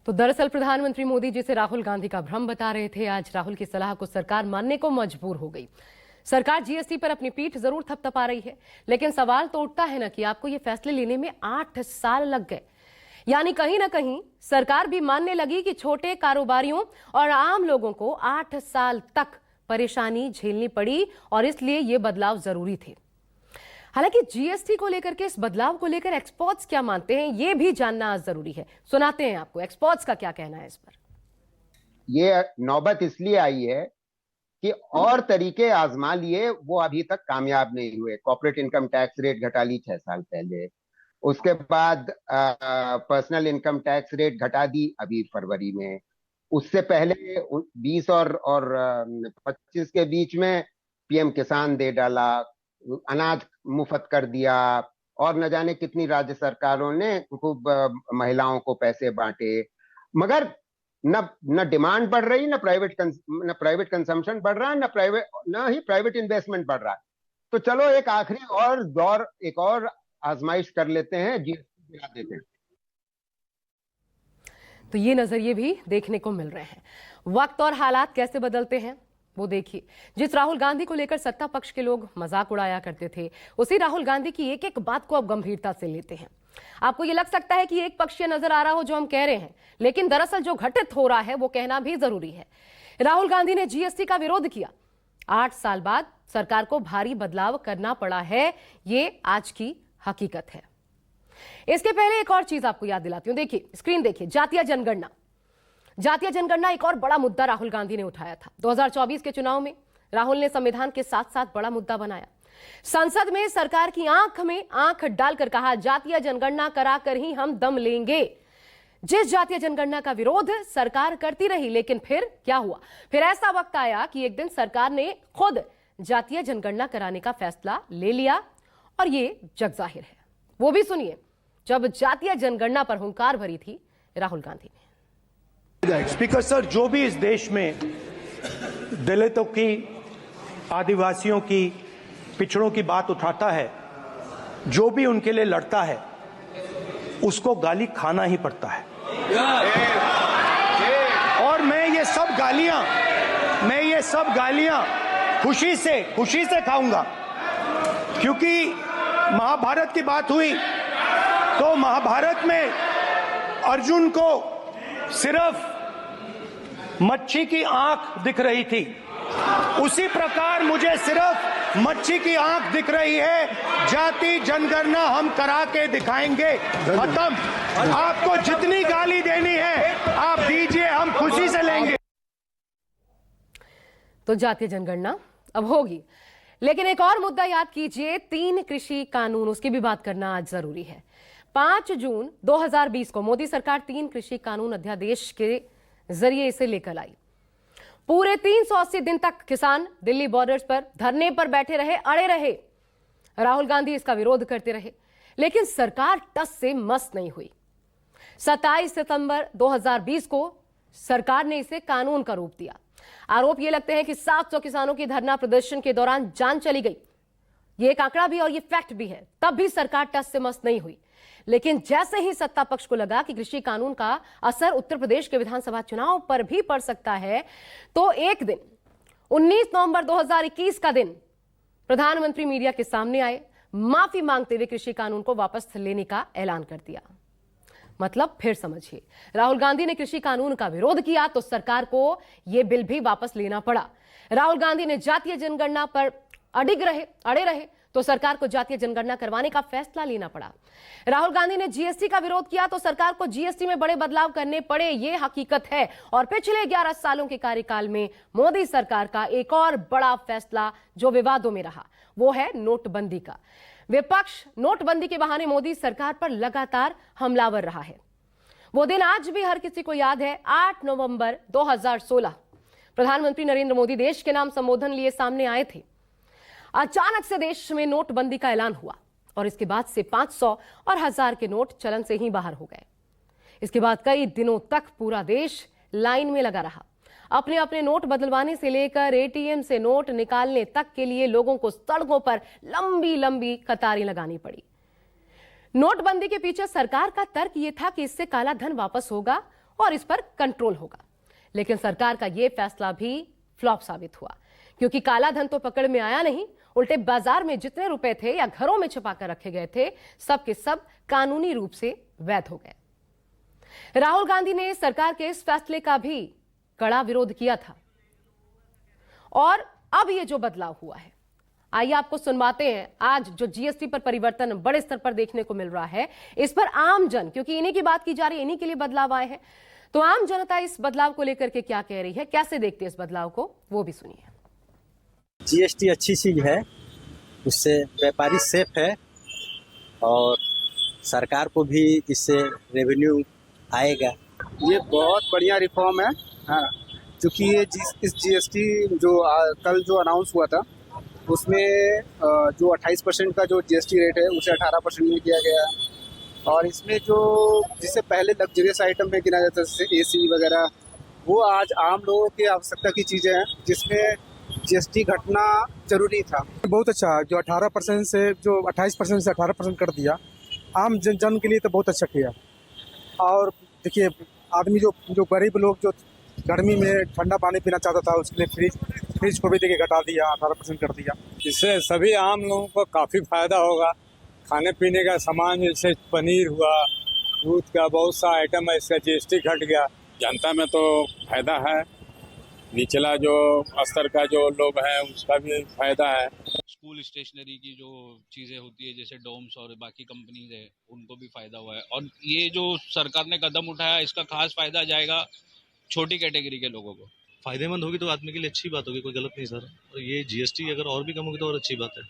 तो दरअसल प्रधानमंत्री मोदी जिसे राहुल गांधी का भ्रम बता रहे थे, आज राहुल की सलाह को सरकार मानने को मजबूर हो गई। सरकार जीएसटी पर अपनी पीठ जरूर थपथपा रही है, लेकिन सवाल तो उठता है ना कि आपको ये फैसले लेने में 8 साल लग गए। यानी कहीं ना कहीं सरकार भी मानने लगी कि छोटे कारोबारियों और आम लोगों को 8 साल तक परेशानी झेलनी पड़ी और इसलिए ये बदलाव जरूरी थे। हालांकि जीएसटी को लेकर के इस बदलाव को लेकर एक्सपर्ट्स क्या मानते हैं, ये भी जानना आज जरूरी है। सुनाते हैं आपको एक्सपर्ट्स का क्या कहना है इस पर। ये नौबत इसलिए आई है कि और तरीके आजमा लिए, वो अभी तक कामयाब नहीं हुए। कॉर्पोरेट इनकम टैक्स रेट घटा ली 6 साल पहले, उसके बाद पर्सनल इनकम टैक्स रेट घटा दी अभी फरवरी में। उससे पहले 20 और 25 के बीच में पीएम किसान दे डाला, अनाज मुफ्त कर दिया, और न जाने कितनी राज्य सरकारों ने खूब महिलाओं को पैसे बांटे। मगर न डिमांड बढ़ रही, न प्राइवेट कंजम्पशन बढ़ रहा, न ही प्राइवेट इन्वेस्टमेंट बढ़ रहा। तो चलो एक आखिरी और दौर, एक और आजमाइश कर लेते हैं, जीएसटी गिरा देते हैं। तो ये नजरिए भी देखने को मिल रहे हैं। वक्त और हालात कैसे बदलते हैं वो देखिए। जिस राहुल गांधी को लेकर सत्ता पक्ष के लोग मजाक उड़ाया करते थे, उसी राहुल गांधी की एक एक बात को अब गंभीरता से लेते हैं। आपको ये लग सकता है कि एक पक्षीय नजर आ रहा हो जो हम कह रहे हैं, लेकिन दरअसल जो घटित हो रहा है वो कहना भी जरूरी है। राहुल गांधी ने जीएसटी का विरोध किया, 8 साल बाद सरकार को भारी बदलाव करना पड़ा है, ये आज की हकीकत है। इसके पहले एक और चीज आपको याद दिलाती हूं। देखिए स्क्रीन देखिए, जातीय जनगणना। जातीय जनगणना एक और बड़ा मुद्दा राहुल गांधी ने उठाया था। 2024 के चुनाव में राहुल ने संविधान के साथ साथ बड़ा मुद्दा बनाया। संसद में सरकार की आंख में आंख डालकर कहा, जातीय जनगणना कराकर ही हम दम लेंगे। जिस जातीय जनगणना का विरोध सरकार करती रही, लेकिन फिर क्या हुआ? फिर ऐसा वक्त आया कि एक दिन सरकार ने खुद जातीय जनगणना कराने का फैसला ले लिया, और ये जग जाहिर है। वो भी सुनिए, जब जातीय जनगणना पर हुंकार भरी थी राहुल गांधी ने। स्पीकर सर, जो भी इस देश में दलितों की, आदिवासियों की, पिछड़ों की बात उठाता है, जो भी उनके लिए लड़ता है, उसको गाली खाना ही पड़ता है। और मैं ये सब गालियां खुशी से खाऊंगा, क्योंकि महाभारत की बात हुई तो महाभारत में अर्जुन को सिर्फ मच्छी की आंख दिख रही थी, उसी प्रकार मुझे सिर्फ मच्छी की आंख दिख रही है। जाति जनगणना हम करा के दिखाएंगे, खत्म। आपको जितनी गाली देनी है आप दीजिए, हम खुशी से लेंगे। तो जातीय जनगणना अब होगी, लेकिन एक और मुद्दा याद कीजिए, 3 कृषि कानून, उसकी भी बात करना आज जरूरी है। 5 जून 2020 को मोदी सरकार 3 कृषि कानून अध्यादेश के जरिए इसे लेकर आई। पूरे 380 दिन तक किसान दिल्ली बॉर्डर्स पर धरने पर बैठे रहे, अड़े रहे। राहुल गांधी इसका विरोध करते रहे, लेकिन सरकार टस से मस नहीं हुई। 27 सितंबर 2020 को सरकार ने इसे कानून का रूप दिया। आरोप ये लगते हैं कि 700 किसानों की धरना प्रदर्शन के दौरान जान चली गई। ये एक आंकड़ा भी और ये फैक्ट भी है। तब भी सरकार टस से मस नहीं हुई, लेकिन जैसे ही सत्ता पक्ष को लगा कि कृषि कानून का असर उत्तर प्रदेश के विधानसभा चुनाव पर भी पड़ सकता है, तो एक दिन 19 नवंबर 2021 का दिन प्रधानमंत्री मीडिया के सामने आए, माफी मांगते हुए कृषि कानून को वापस लेने का ऐलान कर दिया। मतलब फिर समझिए, राहुल गांधी ने कृषि कानून का विरोध किया तो सरकार को यह बिल भी वापस लेना पड़ा। राहुल गांधी ने जातीय जनगणना पर अड़े रहे तो सरकार को जातीय जनगणना करवाने का फैसला लेना पड़ा। राहुल गांधी ने जीएसटी का विरोध किया तो सरकार को जीएसटी में बड़े बदलाव करने पड़े, ये हकीकत है। और पिछले 11 सालों के कार्यकाल में मोदी सरकार का एक और बड़ा फैसला जो विवादों में रहा, वो है नोटबंदी का। विपक्ष नोटबंदी के बहाने मोदी सरकार पर लगातार हमलावर रहा है। वो दिन आज भी हर किसी को याद है। 8 नवंबर 2016 प्रधानमंत्री नरेंद्र मोदी देश के नाम संबोधन लिए सामने आए थे। अचानक से देश में नोटबंदी का ऐलान हुआ और इसके बाद से 500 और 1000 के नोट चलन से ही बाहर हो गए। इसके बाद कई दिनों तक पूरा देश लाइन में लगा रहा। अपने अपने नोट बदलवाने से लेकर एटीएम से नोट निकालने तक के लिए लोगों को सड़कों पर लंबी लंबी कतारें लगानी पड़ी। नोटबंदी के पीछे सरकार का तर्क यह था कि इससे काला धन वापस होगा और इस पर कंट्रोल होगा। लेकिन सरकार का यह फैसला भी फ्लॉप साबित हुआ, क्योंकि काला धन तो पकड़ में आया नहीं, उल्टे बाजार में जितने रुपए थे या घरों में छिपाकर रखे गए थे, सब के सब कानूनी रूप से वैध हो गए। राहुल गांधी ने सरकार के इस फैसले का भी कड़ा विरोध किया था। और अब ये जो बदलाव हुआ है, आइए आपको सुनवाते हैं। आज जो जीएसटी पर परिवर्तन बड़े स्तर पर देखने को मिल रहा है, इस पर आम जन, क्योंकि इन्हीं की बात की जा रही है, इन्हीं के लिए बदलाव आए हैं, तो आम जनता इस बदलाव को लेकर के क्या कह रही है, कैसे देखते हैं इस बदलाव को, वो भी सुनिए। जीएसटी अच्छी चीज है, उससे व्यापारी सेफ है और सरकार को भी इससे रेवेन्यू आएगा। ये बहुत बढ़िया रिफॉर्म है। हाँ, क्योंकि ये इस जीएसटी जो कल जो अनाउंस हुआ था उसमें जो 28% का जो जीएसटी रेट है उसे 18% में किया गया है। और इसमें जो जिससे पहले लग्जरियस आइटम में गिना जाता था जैसे एसी वगैरह, वो आज आम लोगों की आवश्यकता की चीज़ें हैं जिसमें जीएसटी घटना जरूरी था। बहुत अच्छा है, जो 18% से जो 28% से 18% कर दिया, आम जन के लिए तो बहुत अच्छा किया। और देखिए, आदमी जो गरीब लोग जो गर्मी में ठंडा पानी पीना चाहता था, उसके लिए फ्रिज को भी देखिए घटा दिया, 18% कर दिया। इससे सभी आम लोगों को काफ़ी फायदा होगा। खाने पीने का सामान जैसे पनीर हुआ, दूध का बहुत सा आइटम है, इसका जीएसटी घट गया। जनता में तो फायदा है, निचला जो स्तर का जो लोग हैं उसका भी फायदा है। स्कूल स्टेशनरी की जो चीज़ें होती है जैसे डोम्स और बाकी कंपनीज है, उनको भी फायदा हुआ है। और ये जो सरकार ने कदम उठाया, इसका खास फायदा जाएगा छोटी कैटेगरी के लोगों को। फायदेमंद होगी तो आदमी के लिए अच्छी बात होगी, कोई गलत नहीं सर। और ये जीएसटी अगर और भी कम होगी तो और अच्छी बात है।